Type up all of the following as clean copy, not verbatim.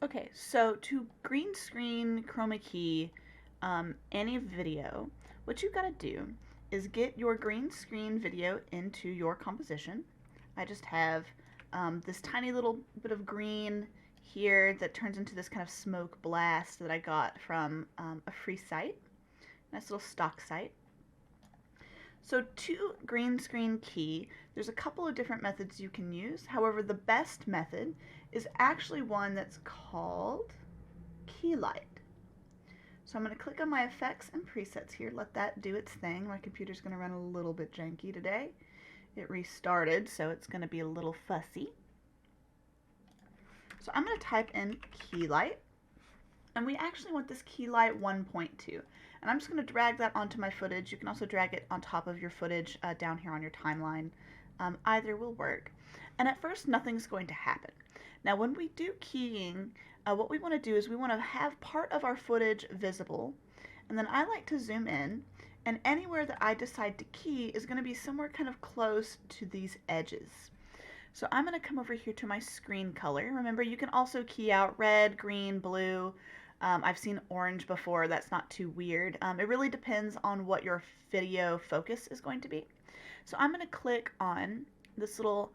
Okay, so to green screen chroma key any video, what you've got to do is get your green screen video into your composition. I just have this tiny little bit of green here that turns into this kind of smoke blast that I got from a free site, nice little stock site. So to green screen key, there's a couple of different methods you can use. However, the best method is actually one that's called key light. So I'm going to click on my effects and presets here, let that do its thing. My computer's going to run a little bit janky today. It restarted, so it's going to be a little fussy. So I'm going to type in key light, and we actually want this key light 1.2. And I'm just going to drag that onto my footage. You can also drag it on top of your footage down here on your timeline. Either will work. And at first, nothing's going to happen. Now, when we do keying, what we want to do is we want to have part of our footage visible. And then I like to zoom in. And anywhere that I decide to key is going to be somewhere kind of close to these edges. So I'm going to come over here to my screen color. Remember, you can also key out red, green, blue. I've seen orange before. That's not too weird. It really depends on what your video focus is going to be. So I'm going to click on this little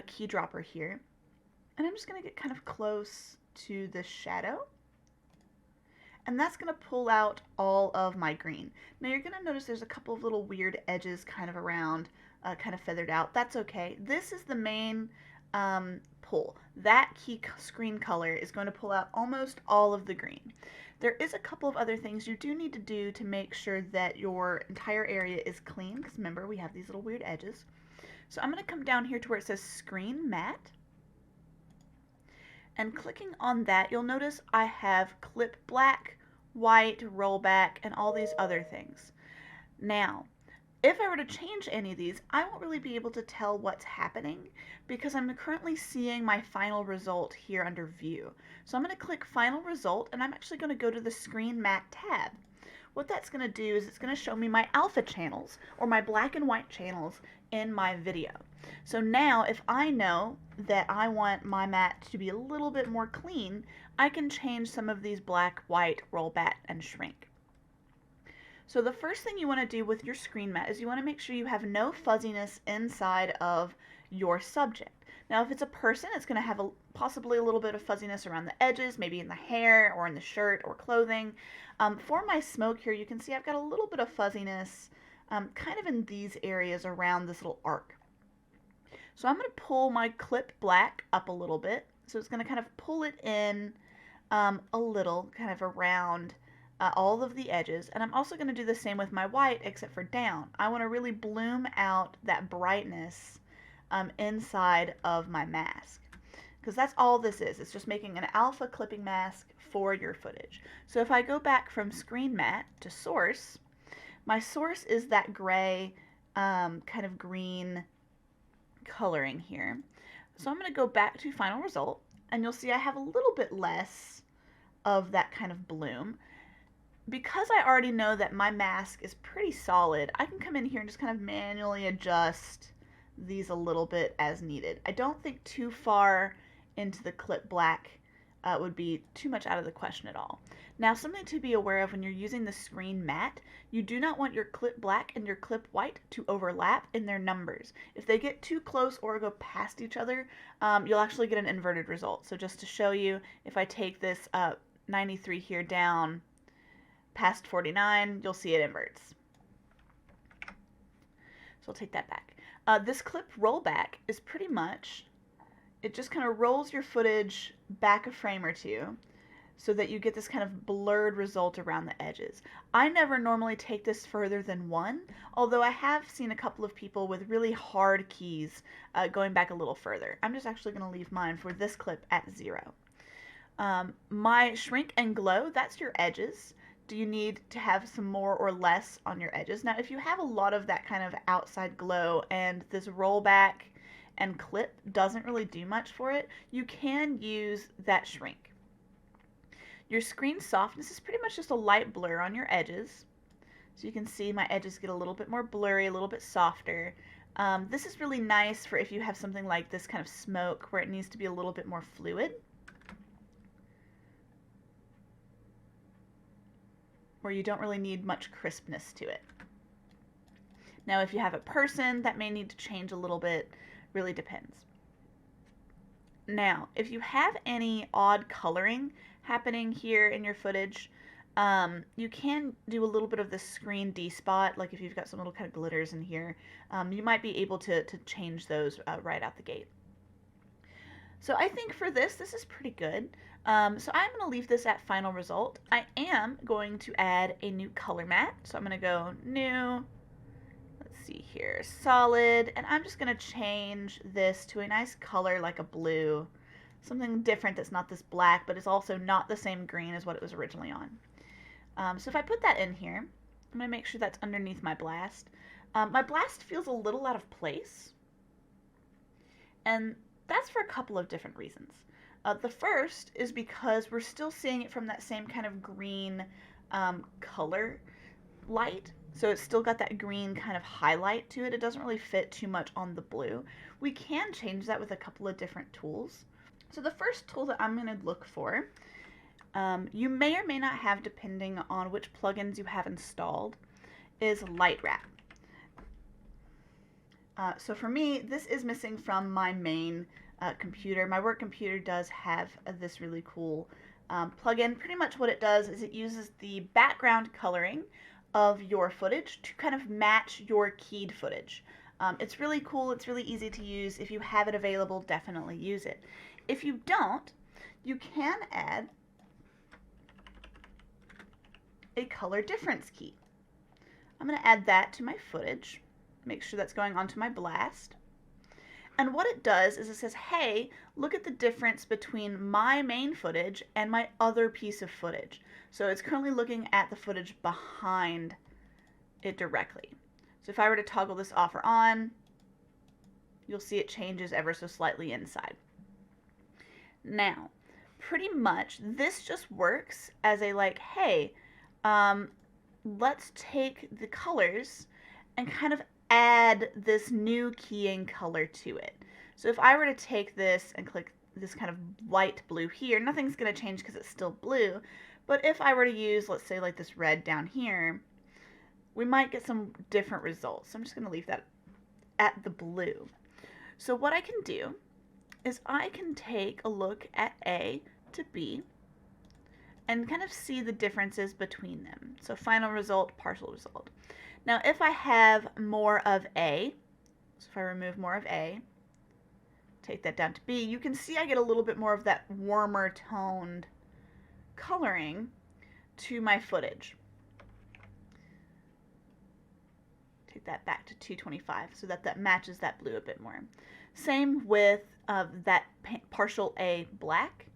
key dropper here, and I'm just going to get kind of close to this shadow, and that's going to pull out all of my green. Now you're going to notice there's a couple of little weird edges kind of around, kind of feathered out. That's okay. This is the main pull. That key screen color is going to pull out almost all of the green. There is a couple of other things you do need to do to make sure that your entire area is clean, because remember, we have these little weird edges. So I'm going to come down here to where it says Screen Matte, and clicking on that, you'll notice I have Clip Black, White, Rollback, and all these other things. Now, if I were to change any of these, I won't really be able to tell what's happening because I'm currently seeing my final result here under View. So I'm going to click Final Result, and I'm actually going to go to the Screen Matte tab. What that's going to do is it's going to show me my alpha channels, or my black and white channels, in my video. So now if I know that I want my matte to be a little bit more clean, I can change some of these black, white, roll back, and shrink. So the first thing you want to do with your screen matte is you want to make sure you have no fuzziness inside of your subject. Now if it's a person, it's going to have possibly a little bit of fuzziness around the edges, maybe in the hair or in the shirt or clothing. For my smoke here, you can see I've got a little bit of fuzziness kind of in these areas around this little arc. So I'm going to pull my clip black up a little bit. So it's going to kind of pull it in a little, kind of around all of the edges. And I'm also going to do the same with my white, except for down. I want to really bloom out that brightness inside of my mask, because that's all this is. It's just making an alpha clipping mask for your footage. So if I go back from Screen Matte to Source, my source is that gray, kind of green coloring here. So I'm going to go back to Final Result, and you'll see I have a little bit less of that kind of bloom. Because I already know that my mask is pretty solid, I can come in here and just kind of manually adjust these a little bit as needed. I don't think too far into the clip black would be too much out of the question at all. Now, something to be aware of when you're using the screen matte, you do not want your clip black and your clip white to overlap in their numbers. If they get too close or go past each other, you'll actually get an inverted result. So just to show you, if I take this 93 here down past 49, you'll see it inverts. So I'll take that back. This clip rollback is pretty much, it just kind of rolls your footage back a frame or two so that you get this kind of blurred result around the edges. I never normally take this further than 1, although I have seen a couple of people with really hard keys going back a little further. I'm just actually going to leave mine for this clip at 0. My shrink and glow, that's your edges. Do you need to have some more or less on your edges? Now, if you have a lot of that kind of outside glow and this rollback and clip doesn't really do much for it, you can use that shrink. Your screen softness is pretty much just a light blur on your edges. So you can see my edges get a little bit more blurry, a little bit softer. This is really nice for if you have something like this kind of smoke where it needs to be a little bit more fluid. where you don't really need much crispness to it. Now, if you have a person, that may need to change a little bit, really depends. Now, if you have any odd coloring happening here in your footage, you can do a little bit of the screen despot, like if you've got some little kind of glitters in here, you might be able to change those right out the gate. So I think for this is pretty good. So I'm going to leave this at final result. I am going to add a new color matte. So I'm going to go new, let's see here, solid, and I'm just going to change this to a nice color like a blue, something different that's not this black, but is also not the same green as what it was originally on. So if I put that in here, I'm going to make sure that's underneath my blast. My blast feels a little out of place, and that's for a couple of different reasons. The first is because we're still seeing it from that same kind of green color light. So it's still got that green kind of highlight to it. It doesn't really fit too much on the blue. We can change that with a couple of different tools. So the first tool that I'm going to look for, you may or may not have, depending on which plugins you have installed, is light wrap. So for me, this is missing from my main computer. My work computer does have this really cool plugin. Pretty much what it does is it uses the background coloring of your footage to kind of match your keyed footage. It's really cool. It's really easy to use. If you have it available, definitely use it. If you don't, you can add a color difference key. I'm going to add that to my footage. Make sure that's going onto my blast. And what it does is it says, hey, look at the difference between my main footage and my other piece of footage. So it's currently looking at the footage behind it directly. So if I were to toggle this off or on, you'll see it changes ever so slightly inside. Now, pretty much this just works as a like, hey, let's take the colors and kind of add this new keying color to it. So if I were to take this and click this kind of light blue here, nothing's going to change because it's still blue. But if I were to use, let's say, like this red down here, we might get some different results. So I'm just going to leave that at the blue. So what I can do is I can take a look at A to B and kind of see the differences between them. So final result, partial result. Now if I have more of A, so if I remove more of A, take that down to B, you can see I get a little bit more of that warmer toned coloring to my footage. Take that back to 225 so that matches that blue a bit more. Same with that partial A black.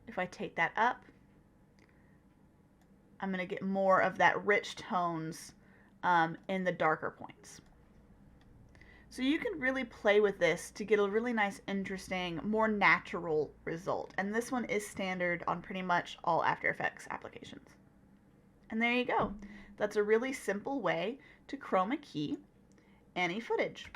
If I take that up, I'm going to get more of that rich tones in the darker points. So you can really play with this to get a really nice, interesting, more natural result. And this one is standard on pretty much all After Effects applications. And there you go. That's a really simple way to chroma key any footage.